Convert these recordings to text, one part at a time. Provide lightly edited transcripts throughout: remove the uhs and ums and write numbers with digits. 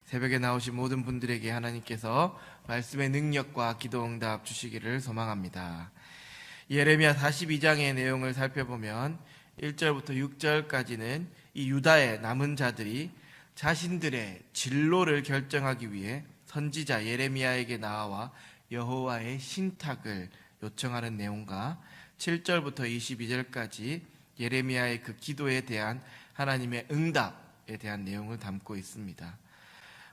새벽에 나오신 모든 분들에게 하나님께서 말씀의 능력과 기도 응답 주시기를 소망합니다. 예레미야 42장의 내용을 살펴보면 1절부터 6절까지는 이 유다의 남은 자들이 자신들의 진로를 결정하기 위해 선지자 예레미야에게 나와 여호와의 신탁을 요청하는 내용과 7절부터 22절까지 예레미야의 그 기도에 대한 하나님의 응답에 대한 내용을 담고 있습니다.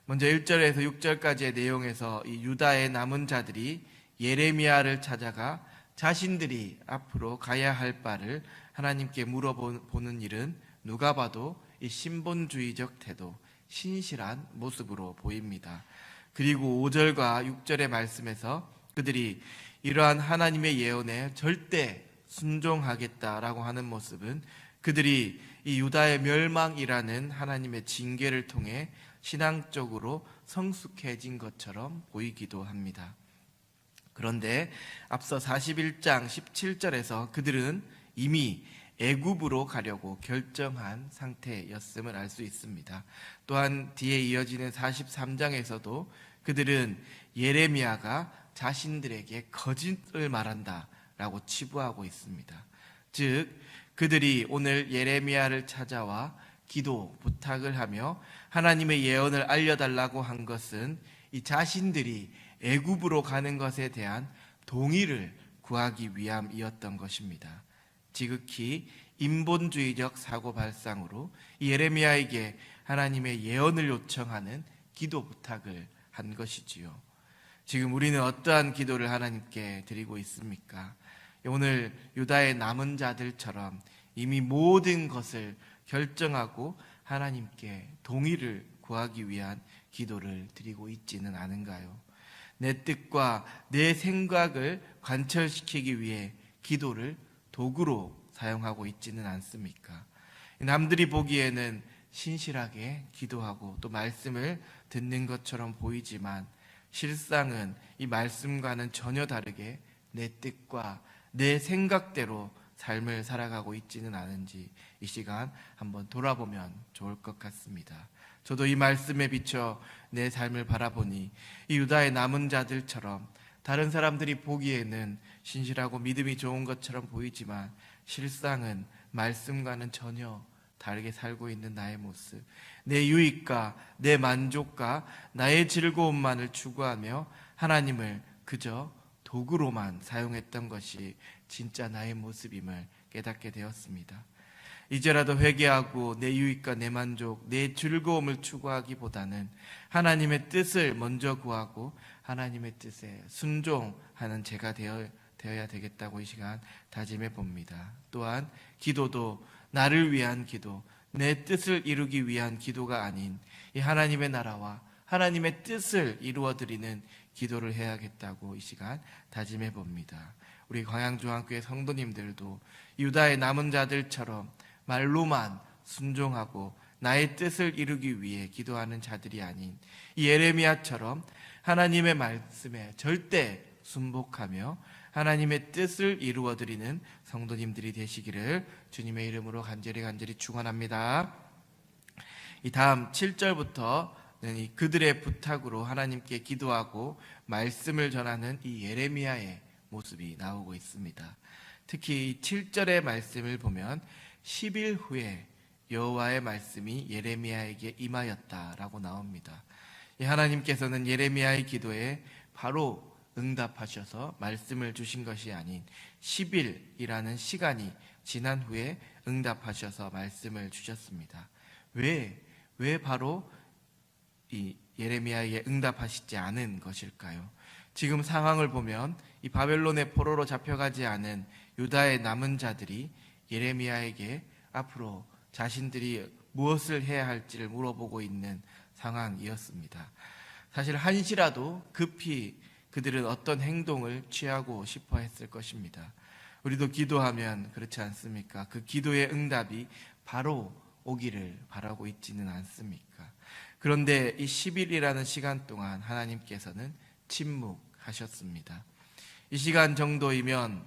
먼저 1절에서 6절까지의 내용에서 이 유다의 남은 자들이 예레미야를 찾아가 자신들이 앞으로 가야 할 바를 하나님께 물어보는 일은 누가 봐도 이 신본주의적 태도, 신실한 모습으로 보입니다. 그리고 5절과 6절의 말씀에서 그들이 이러한 하나님의 예언에 절대 순종하겠다라고 하는 모습은 그들이 이 유다의 멸망이라는 하나님의 징계를 통해 신앙적으로 성숙해진 것처럼 보이기도 합니다. 그런데 앞서 41장 17절에서 그들은 이미 애굽으로 가려고 결정한 상태였음을 알 수 있습니다. 또한 뒤에 이어지는 43장에서도 그들은 예레미야가 자신들에게 거짓을 말한다라고 치부하고 있습니다. 즉 그들이 오늘 예레미야를 찾아와 기도 부탁을 하며 하나님의 예언을 알려달라고 한 것은 이 자신들이 애굽으로 가는 것에 대한 동의를 구하기 위함이었던 것입니다. 지극히 인본주의적 사고발상으로 예레미야에게 하나님의 예언을 요청하는 기도 부탁을 한 것이지요. 지금 우리는 어떠한 기도를 하나님께 드리고 있습니까? 오늘 유다의 남은 자들처럼 이미 모든 것을 결정하고 하나님께 동의를 구하기 위한 기도를 드리고 있지는 않은가요? 내 뜻과 내 생각을 관철시키기 위해 기도를 도구로 사용하고 있지는 않습니까? 남들이 보기에는 신실하게 기도하고 또 말씀을 듣는 것처럼 보이지만 실상은 이 말씀과는 전혀 다르게 내 뜻과 내 생각대로 삶을 살아가고 있지는 않은지 이 시간 한번 돌아보면 좋을 것 같습니다. 저도 이 말씀에 비춰 내 삶을 바라보니 이 유다의 남은 자들처럼 다른 사람들이 보기에는 신실하고 믿음이 좋은 것처럼 보이지만 실상은 말씀과는 전혀 다르게 살고 있는 나의 모습, 내 유익과 내 만족과 나의 즐거움만을 추구하며 하나님을 그저 도구로만 사용했던 것이 진짜 나의 모습임을 깨닫게 되었습니다. 이제라도 회개하고 내 유익과 내 만족, 내 즐거움을 추구하기보다는 하나님의 뜻을 먼저 구하고 하나님의 뜻에 순종하는 제가 되어야 되겠다고 이 시간 다짐해 봅니다. 또한 기도도 나를 위한 기도, 내 뜻을 이루기 위한 기도가 아닌 이 하나님의 나라와 하나님의 뜻을 이루어드리는 기도를 해야겠다고 이 시간 다짐해 봅니다. 우리 광양중앙교회 성도님들도 유다의 남은 자들처럼 말로만 순종하고 나의 뜻을 이루기 위해 기도하는 자들이 아닌 이 예레미야처럼 하나님의 말씀에 절대 순복하며 하나님의 뜻을 이루어드리는 성도님들이 되시기를 주님의 이름으로 간절히 축원합니다. 이 다음 7절부터 그들의 부탁으로 하나님께 기도하고 말씀을 전하는 이 예레미야의 모습이 나오고 있습니다. 특히 이 7절의 말씀을 보면 10일 후에 여호와의 말씀이 예레미야에게 임하였다라고 나옵니다. 하나님께서는 예레미야의 기도에 바로 응답하셔서 말씀을 주신 것이 아닌 10일이라는 시간이 지난 후에 응답하셔서 말씀을 주셨습니다. 왜 바로 이 예레미야에게 응답하시지 않은 것일까요? 지금 상황을 보면 이 바벨론의 포로로 잡혀가지 않은 유다의 남은 자들이 예레미야에게 앞으로 자신들이 무엇을 해야 할지를 물어보고 있는 상황이었습니다. 사실 한시라도 급히 그들은 어떤 행동을 취하고 싶어 했을 것입니다. 우리도 기도하면 그렇지 않습니까? 그 기도의 응답이 바로 오기를 바라고 있지는 않습니까? 그런데 이 10일이라는 시간 동안 하나님께서는 침묵하셨습니다. 이 시간 정도이면,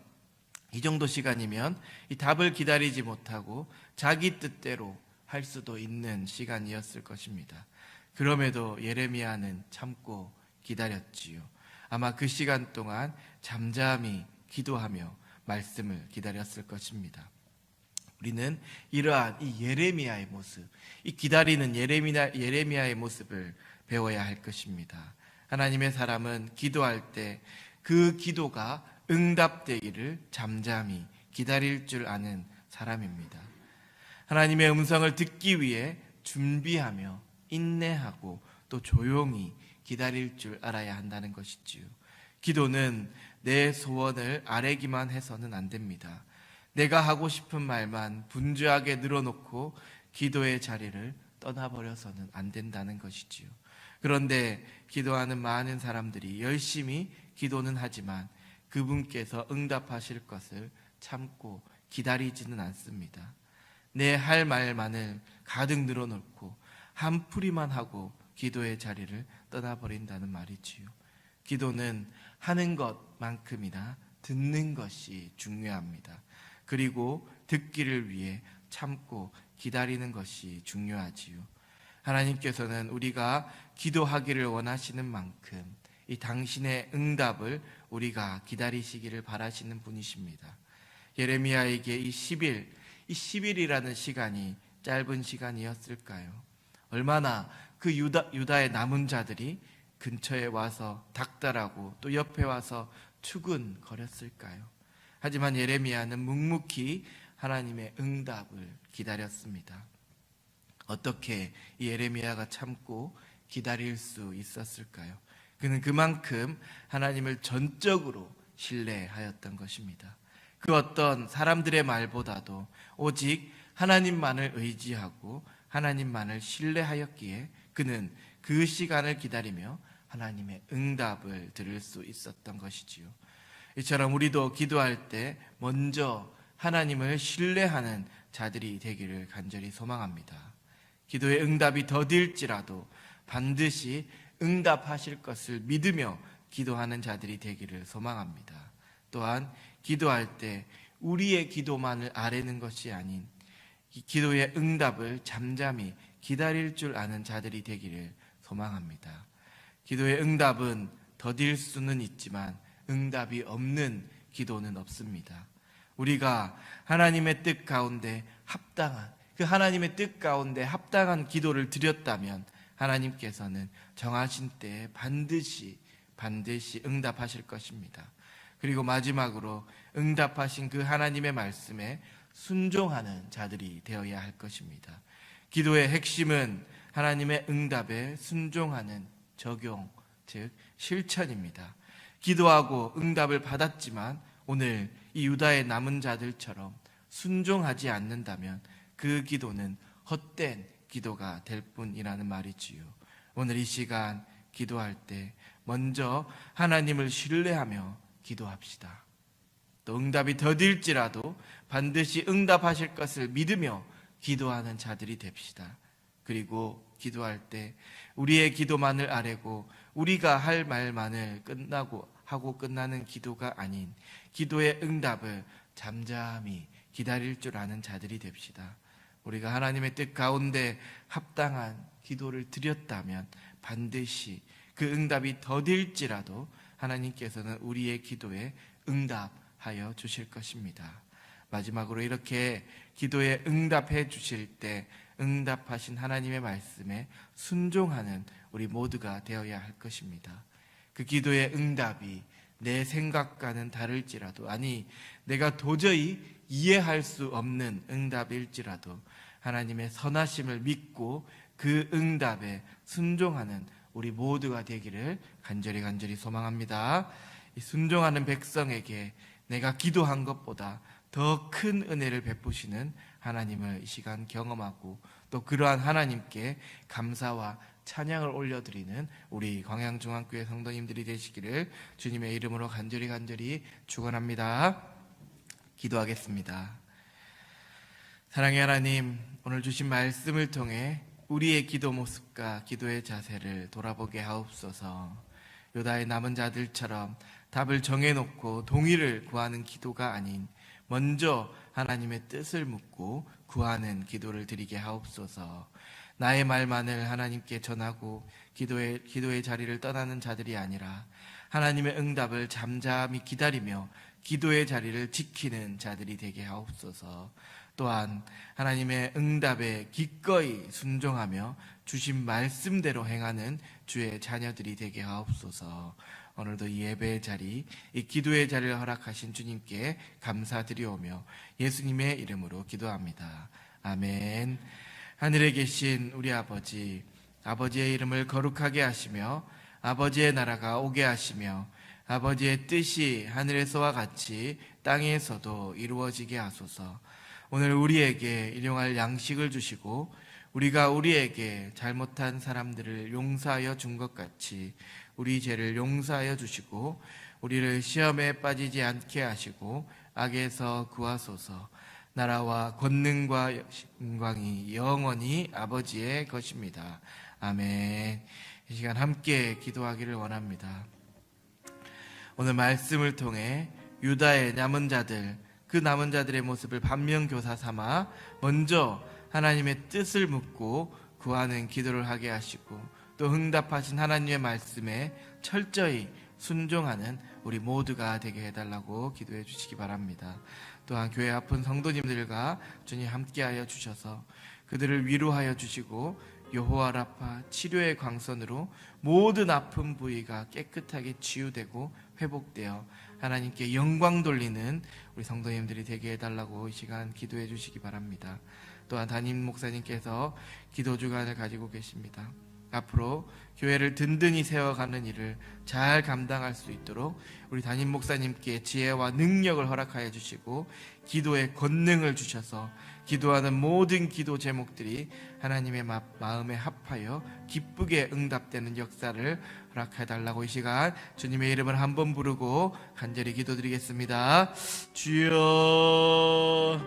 이 정도 시간이면 이 답을 기다리지 못하고 자기 뜻대로 할 수도 있는 시간이었을 것입니다. 그럼에도 예레미야는 참고 기다렸지요. 아마 그 시간 동안 잠잠히 기도하며 말씀을 기다렸을 것입니다. 우리는 이러한 이 예레미야의 모습, 이 기다리는 예레미야의 모습을 배워야 할 것입니다. 하나님의 사람은 기도할 때 그 기도가 응답되기를 잠잠히 기다릴 줄 아는 사람입니다. 하나님의 음성을 듣기 위해 준비하며 인내하고 또 조용히 기다릴 줄 알아야 한다는 것이지요. 기도는 내 소원을 아뢰기만 해서는 안 됩니다. 내가 하고 싶은 말만 분주하게 늘어놓고 기도의 자리를 떠나버려서는 안 된다는 것이지요. 그런데 기도하는 많은 사람들이 열심히 기도는 하지만 그분께서 응답하실 것을 참고 기다리지는 않습니다. 내 할 말만을 가득 늘어놓고 한풀이만 하고 기도의 자리를 떠나버린다는 말이지요. 기도는 하는 것만큼이나 듣는 것이 중요합니다. 그리고 듣기를 위해 참고 기다리는 것이 중요하지요. 하나님께서는 우리가 기도하기를 원하시는 만큼 이 당신의 응답을 우리가 기다리시기를 바라시는 분이십니다. 예레미야에게 이 10일이라는 시간이 짧은 시간이었을까요? 얼마나 그 유다의 남은 자들이 근처에 와서 닥달하고 또 옆에 와서 추근거렸을까요? 하지만 예레미야는 묵묵히 하나님의 응답을 기다렸습니다. 어떻게 이 예레미야가 참고 기다릴 수 있었을까요? 그는 그만큼 하나님을 전적으로 신뢰하였던 것입니다. 그 어떤 사람들의 말보다도 오직 하나님만을 의지하고 하나님만을 신뢰하였기에 그는 그 시간을 기다리며 하나님의 응답을 들을 수 있었던 것이지요. 이처럼 우리도 기도할 때 먼저 하나님을 신뢰하는 자들이 되기를 간절히 소망합니다. 기도의 응답이 더딜지라도 반드시 응답하실 것을 믿으며 기도하는 자들이 되기를 소망합니다. 또한 기도할 때 우리의 기도만을 아뢰는 것이 아닌 기도의 응답을 잠잠히 기다릴 줄 아는 자들이 되기를 소망합니다. 기도의 응답은 더딜 수는 있지만 응답이 없는 기도는 없습니다. 우리가 하나님의 뜻 가운데 하나님의 뜻 가운데 합당한 기도를 드렸다면 하나님께서는 정하신 때에 반드시 응답하실 것입니다. 그리고 마지막으로 응답하신 그 하나님의 말씀에 순종하는 자들이 되어야 할 것입니다. 기도의 핵심은 하나님의 응답에 순종하는 적용, 즉 실천입니다. 기도하고 응답을 받았지만 오늘 이 유다의 남은 자들처럼 순종하지 않는다면 그 기도는 헛된 기도가 될 뿐이라는 말이지요. 오늘 이 시간 기도할 때 먼저 하나님을 신뢰하며 기도합시다. 또 응답이 더딜지라도 반드시 응답하실 것을 믿으며 기도하는 자들이 됩시다. 그리고 기도할 때 우리의 기도만을 아뢰고 우리가 할 말만을 하고 끝나는 기도가 아닌 기도의 응답을 잠잠히 기다릴 줄 아는 자들이 됩시다. 우리가 하나님의 뜻 가운데 합당한 기도를 드렸다면 반드시 그 응답이 더딜지라도 하나님께서는 우리의 기도에 응답하여 주실 것입니다. 마지막으로 이렇게 기도에 응답해 주실 때 응답하신 하나님의 말씀에 순종하는 우리 모두가 되어야 할 것입니다. 그 기도의 응답이 내 생각과는 다를지라도, 아니 내가 도저히 이해할 수 없는 응답일지라도 하나님의 선하심을 믿고 그 응답에 순종하는 우리 모두가 되기를 간절히 소망합니다. 이 순종하는 백성에게 내가 기도한 것보다 더 큰 은혜를 베푸시는 하나님을 이 시간 경험하고 또 그러한 하나님께 감사와 찬양을 올려드리는 우리 광양중앙교회 성도님들이 되시기를 주님의 이름으로 간절히 축원합니다. 기도하겠습니다. 사랑의 하나님, 오늘 주신 말씀을 통해 우리의 기도 모습과 기도의 자세를 돌아보게 하옵소서. 유다의 남은 자들처럼 답을 정해놓고 동의를 구하는 기도가 아닌 먼저 하나님의 뜻을 묻고 구하는 기도를 드리게 하옵소서. 나의 말만을 하나님께 전하고 기도의 자리를 떠나는 자들이 아니라 하나님의 응답을 잠잠히 기다리며 기도의 자리를 지키는 자들이 되게 하옵소서. 또한 하나님의 응답에 기꺼이 순종하며 주신 말씀대로 행하는 주의 자녀들이 되게 하옵소서. 오늘도 이 예배의 자리, 이 기도의 자리를 허락하신 주님께 감사드리오며 예수님의 이름으로 기도합니다. 아멘. 하늘에 계신 우리 아버지, 아버지의 이름을 거룩하게 하시며 아버지의 나라가 오게 하시며 아버지의 뜻이 하늘에서와 같이 땅에서도 이루어지게 하소서. 오늘 우리에게 일용할 양식을 주시고 우리가 우리에게 잘못한 사람들을 용서하여 준 것 같이 우리 죄를 용서하여 주시고 우리를 시험에 빠지지 않게 하시고 악에서 구하소서. 나라와 권능과 영광이 영원히 아버지의 것입니다. 아멘. 이 시간 함께 기도하기를 원합니다. 오늘 말씀을 통해 유다의 남은 자들, 그 남은 자들의 모습을 반면교사 삼아 먼저 하나님의 뜻을 묻고 구하는 기도를 하게 하시고 또 응답하신 하나님의 말씀에 철저히 순종하는 우리 모두가 되게 해달라고 기도해 주시기 바랍니다. 또한 교회 아픈 성도님들과 주님 함께하여 주셔서 그들을 위로하여 주시고 여호와 라파 치료의 광선으로 모든 아픈 부위가 깨끗하게 치유되고 회복되어 하나님께 영광 돌리는 우리 성도님들이 되게 해달라고 이 시간 기도해 주시기 바랍니다. 또한 담임 목사님께서 기도 주간을 가지고 계십니다. 앞으로 교회를 든든히 세워가는 일을 잘 감당할 수 있도록 우리 담임 목사님께 지혜와 능력을 허락하여 주시고 기도의 권능을 주셔서 기도하는 모든 기도 제목들이 하나님의 마음에 합하여 기쁘게 응답되는 역사를 허락해 달라고 이 시간 주님의 이름을 한번 부르고 간절히 기도드리겠습니다. 주여.